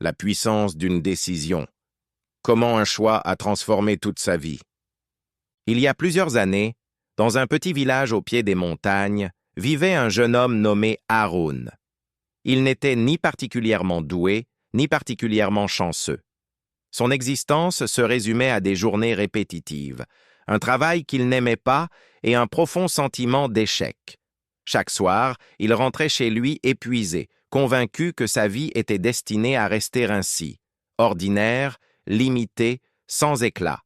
la puissance d'une décision. Comment un choix a transformé toute sa vie. Il y a plusieurs années, dans un petit village au pied des montagnes, vivait un jeune homme nommé Haroun. Il n'était ni particulièrement doué, ni particulièrement chanceux. Son existence se résumait à des journées répétitives, un travail qu'il n'aimait pas et un profond sentiment d'échec. Chaque soir, il rentrait chez lui épuisé, convaincu que sa vie était destinée à rester ainsi, ordinaire, limité, sans éclat.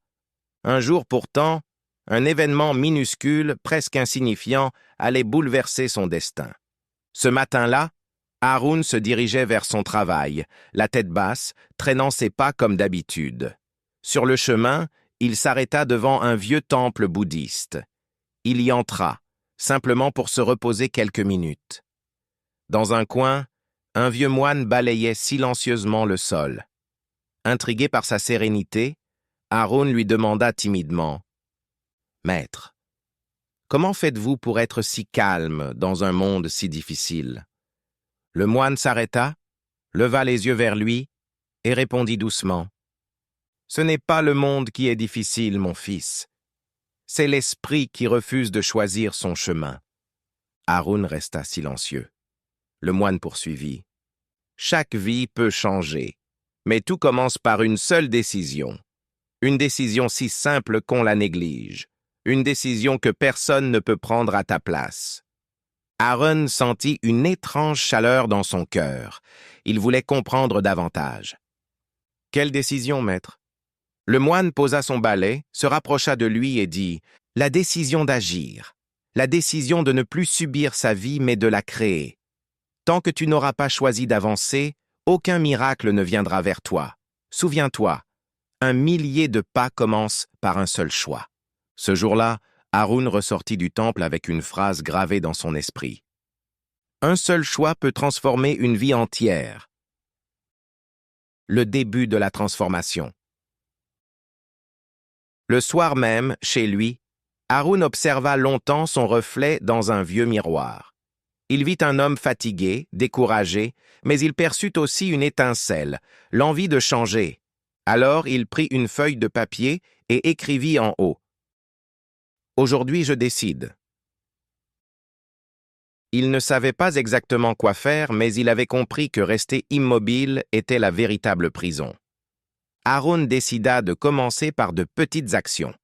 Un jour pourtant, un événement minuscule, presque insignifiant, allait bouleverser son destin. Ce matin-là, Haroun se dirigeait vers son travail, la tête basse, traînant ses pas comme d'habitude. Sur le chemin, il s'arrêta devant un vieux temple bouddhiste. Il y entra, simplement pour se reposer quelques minutes. Dans un coin, un vieux moine balayait silencieusement le sol. Intrigué par sa sérénité, Haroun lui demanda timidement « Maître, comment faites-vous pour être si calme dans un monde si difficile ?» Le moine s'arrêta, leva les yeux vers lui et répondit doucement « Ce n'est pas le monde qui est difficile, mon fils. C'est l'esprit qui refuse de choisir son chemin. » Haroun resta silencieux. Le moine poursuivit « Chaque vie peut changer, mais tout commence par une seule décision. Une décision si simple qu'on la néglige. Une décision que personne ne peut prendre à ta place. » Haroun sentit une étrange chaleur dans son cœur. Il voulait comprendre davantage. « Quelle décision, maître ?» Le moine posa son balai, se rapprocha de lui et dit « La décision d'agir, la décision de ne plus subir sa vie mais de la créer. Tant que tu n'auras pas choisi d'avancer, aucun miracle ne viendra vers toi. Souviens-toi, un millier de pas commencent par un seul choix. » Ce jour-là, Haroun ressortit du temple avec une phrase gravée dans son esprit. Un seul choix peut transformer une vie entière. Le début de la transformation. Le soir même, chez lui, Haroun observa longtemps son reflet dans un vieux miroir. Il vit un homme fatigué, découragé, mais il perçut aussi une étincelle, l'envie de changer. Alors il prit une feuille de papier et écrivit en haut. Aujourd'hui, je décide. Il ne savait pas exactement quoi faire, mais il avait compris que rester immobile était la véritable prison. Haroun décida de commencer par de petites actions.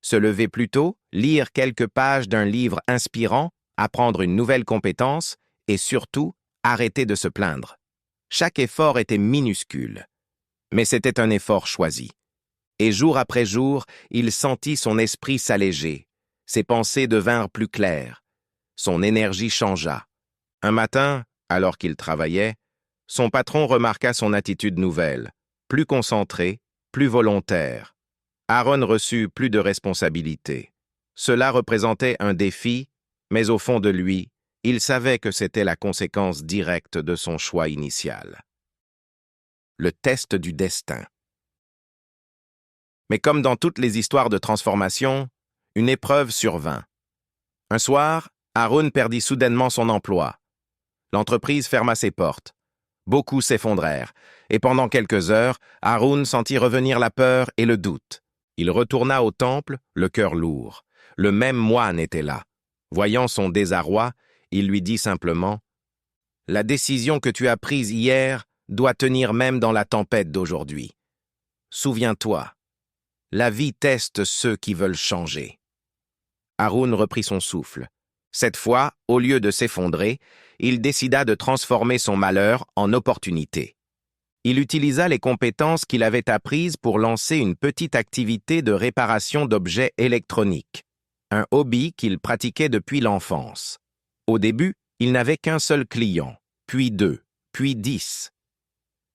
Se lever plus tôt, lire quelques pages d'un livre inspirant, apprendre une nouvelle compétence et surtout, arrêter de se plaindre. Chaque effort était minuscule, mais c'était un effort choisi. Et jour après jour, il sentit son esprit s'alléger. Ses pensées devinrent plus claires. Son énergie changea. Un matin, alors qu'il travaillait, son patron remarqua son attitude nouvelle, plus concentrée, plus volontaire. Haroun reçut plus de responsabilités. Cela représentait un défi, mais au fond de lui, il savait que c'était la conséquence directe de son choix initial. Le test du destin. Mais comme dans toutes les histoires de transformation, une épreuve survint. Un soir, Haroun perdit soudainement son emploi. L'entreprise ferma ses portes. Beaucoup s'effondrèrent, et pendant quelques heures, Haroun sentit revenir la peur et le doute. Il retourna au temple, le cœur lourd. Le même moine était là. Voyant son désarroi, il lui dit simplement « La décision que tu as prise hier doit tenir même dans la tempête d'aujourd'hui. Souviens-toi, la vie teste ceux qui veulent changer. » Haroun reprit son souffle. Cette fois, au lieu de s'effondrer, il décida de transformer son malheur en opportunité. Il utilisa les compétences qu'il avait apprises pour lancer une petite activité de réparation d'objets électroniques, un hobby qu'il pratiquait depuis l'enfance. Au début, il n'avait qu'un seul client, puis 2, puis 10.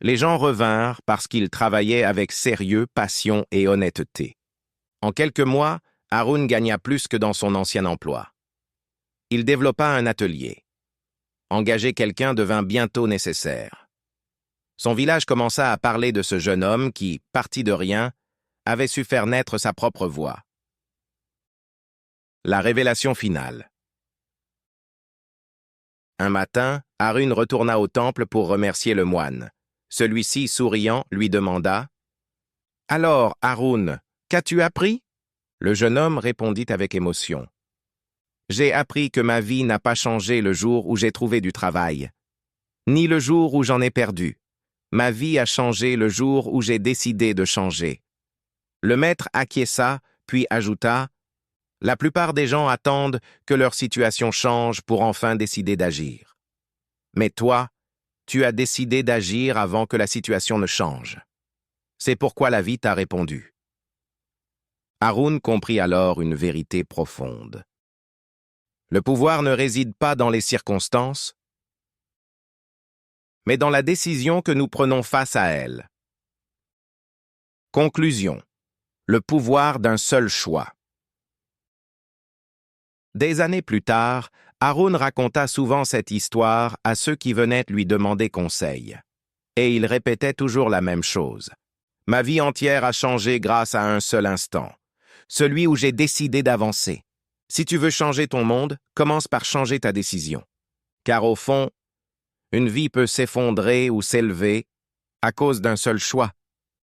Les gens revinrent parce qu'il travaillait avec sérieux, passion et honnêteté. En quelques mois, Haroun gagna plus que dans son ancien emploi. Il développa un atelier. Engager quelqu'un devint bientôt nécessaire. Son village commença à parler de ce jeune homme qui, parti de rien, avait su faire naître sa propre voix. La révélation finale. Un matin, Haroun retourna au temple pour remercier le moine. Celui-ci, souriant, lui demanda « Alors, Haroun, qu'as-tu appris ?» Le jeune homme répondit avec émotion. « J'ai appris que ma vie n'a pas changé le jour où j'ai trouvé du travail, ni le jour où j'en ai perdu. Ma vie a changé le jour où j'ai décidé de changer. » Le maître acquiesça, puis ajouta « La plupart des gens attendent que leur situation change pour enfin décider d'agir. Mais toi, tu as décidé d'agir avant que la situation ne change. C'est pourquoi la vie t'a répondu. » Haroun comprit alors une vérité profonde. Le pouvoir ne réside pas dans les circonstances, mais dans la décision que nous prenons face à elles. Conclusion. Le pouvoir d'un seul choix. Des années plus tard, Haroun raconta souvent cette histoire à ceux qui venaient lui demander conseil. Et il répétait toujours la même chose. « Ma vie entière a changé grâce à un seul instant, celui où j'ai décidé d'avancer. Si tu veux changer ton monde, commence par changer ta décision. Car au fond, une vie peut s'effondrer ou s'élever à cause d'un seul choix.